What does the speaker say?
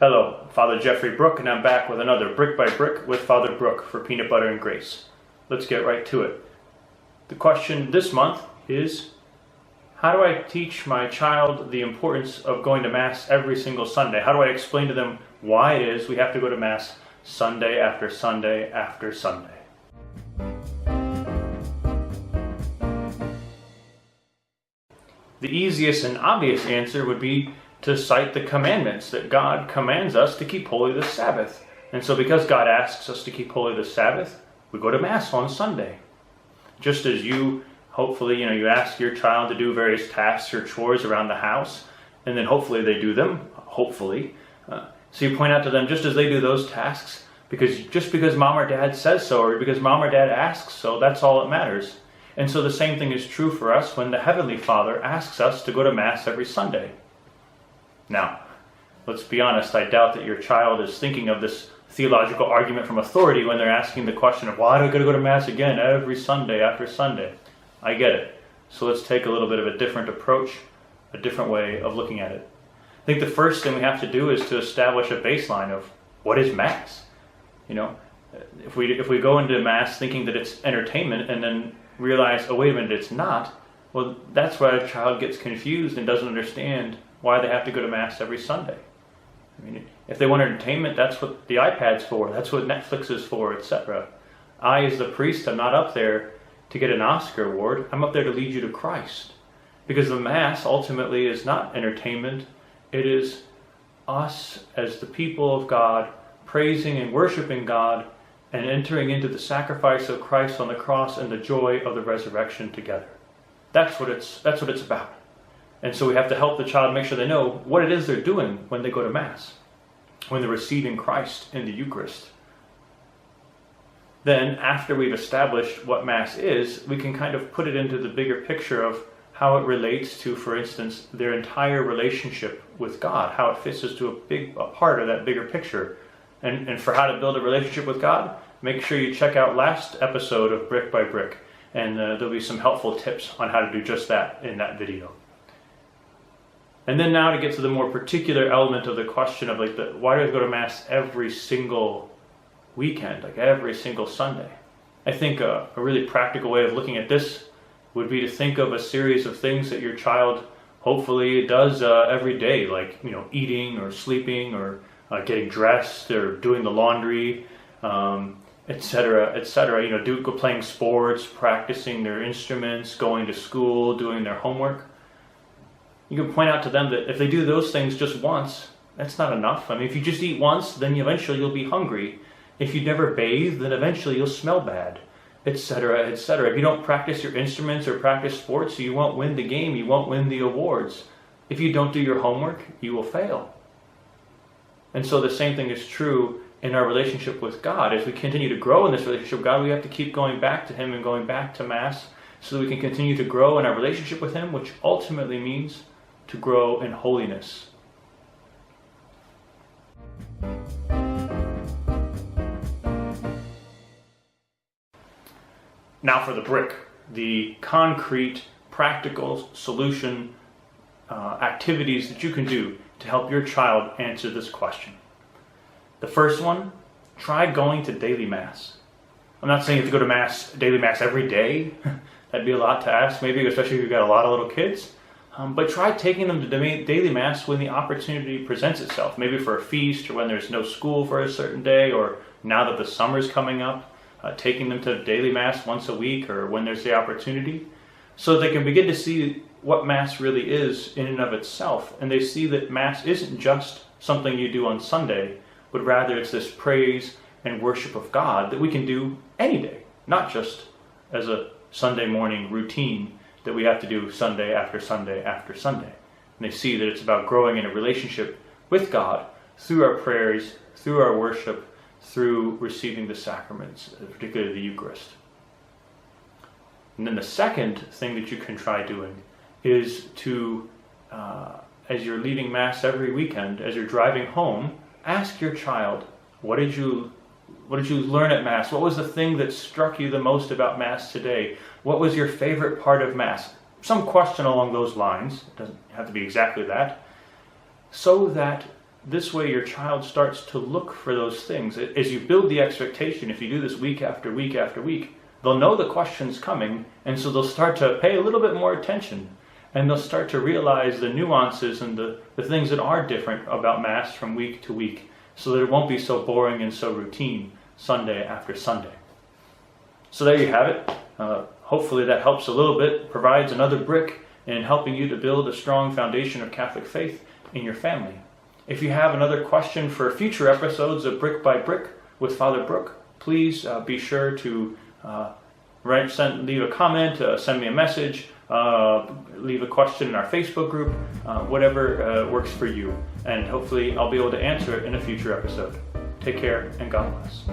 Hello, Father Jeffrey Brooke, and I'm back with another Brick by Brick with Father Brooke for Peanut Butter and Grace. Let's get right to it. The question this month is, how do I teach my child the importance of going to Mass every single Sunday? How do I explain to them why it is we have to go to Mass Sunday after Sunday after Sunday? The easiest and obvious answer would be to cite the commandments that God commands us to keep holy the Sabbath. And so because God asks us to keep holy the Sabbath, we go to Mass on Sunday. Just as you, hopefully, you ask your child to do various tasks or chores around the house, and then hopefully they do them, hopefully. So you point out to them just as they do those tasks, because mom or dad says so, or because mom or dad asks so, that's all that matters. And so the same thing is true for us when the Heavenly Father asks us to go to Mass every Sunday. Now, let's be honest, I doubt that your child is thinking of this theological argument from authority when they're asking the question of, why do I got to go to Mass again every Sunday after Sunday? I get it. So let's take a little bit of a different approach, a different way of looking at it. I think the first thing we have to do is to establish a baseline of what is Mass. If we go into Mass thinking that it's entertainment and then realize, oh wait a minute, it's not, well, that's why a child gets confused and doesn't understand why they have to go to Mass every Sunday. If they want entertainment, that's what the iPad's for, that's what Netflix is for, etc. I, as the priest, am not up there to get an Oscar award. I'm up there to lead you to Christ. Because the Mass ultimately is not entertainment. It is us as the people of God praising and worshiping God and entering into the sacrifice of Christ on the cross and the joy of the resurrection together. That's what it's about. And so we have to help the child make sure they know what it is they're doing when they go to Mass, when they're receiving Christ in the Eucharist. Then, after we've established what Mass is, we can kind of put it into the bigger picture of how it relates to, for instance, their entire relationship with God, how it fits into a part of that bigger picture. And for how to build a relationship with God, make sure you check out last episode of Brick by Brick, and there'll be some helpful tips on how to do just that in that video. And then now to get to the more particular element of the question of why do I go to Mass every single weekend, every single Sunday? I think a really practical way of looking at this would be to think of a series of things that your child hopefully does every day, like eating or sleeping or getting dressed or doing the laundry, etc., etc. Playing sports, practicing their instruments, going to school, doing their homework. You can point out to them that if they do those things just once, that's not enough. If you just eat once, then eventually you'll be hungry. If you never bathe, then eventually you'll smell bad, etc., etc. If you don't practice your instruments or practice sports, you won't win the game, you won't win the awards. If you don't do your homework, you will fail. And so the same thing is true in our relationship with God. As we continue to grow in this relationship with God, we have to keep going back to Him and going back to Mass so that we can continue to grow in our relationship with Him, which ultimately means to grow in holiness. Now for the brick, the concrete, practical solution activities that you can do to help your child answer this question. The first one, try going to daily Mass. I'm not saying you have to go to daily Mass every day. That'd be a lot to ask, maybe, especially if you've got a lot of little kids. But try taking them to daily Mass when the opportunity presents itself, maybe for a feast or when there's no school for a certain day, or now that the summer's coming up, taking them to daily Mass once a week or when there's the opportunity, so they can begin to see what Mass really is in and of itself, and they see that Mass isn't just something you do on Sunday, but rather it's this praise and worship of God that we can do any day, not just as a Sunday morning routine that we have to do Sunday after Sunday after Sunday. And they see that it's about growing in a relationship with God through our prayers, through our worship, through receiving the sacraments, particularly the Eucharist. And then the second thing that you can try doing is to, as you're leaving Mass every weekend, as you're driving home, ask your child, what did you learn at Mass? What was the thing that struck you the most about Mass today? What was your favorite part of Mass? Some question along those lines. It doesn't have to be exactly that. So that this way your child starts to look for those things. As you build the expectation, if you do this week after week after week, they'll know the question's coming, and so they'll start to pay a little bit more attention. And they'll start to realize the nuances and the things that are different about Mass from week to week, so that it won't be so boring and so routine Sunday after Sunday. So there you have it. Hopefully that helps a little bit, provides another brick in helping you to build a strong foundation of Catholic faith in your family. If you have another question for future episodes of Brick by Brick with Father Brooke, please be sure to leave a comment, send me a message, leave a question in our Facebook group, whatever works for you. And hopefully I'll be able to answer it in a future episode. Take care and God bless.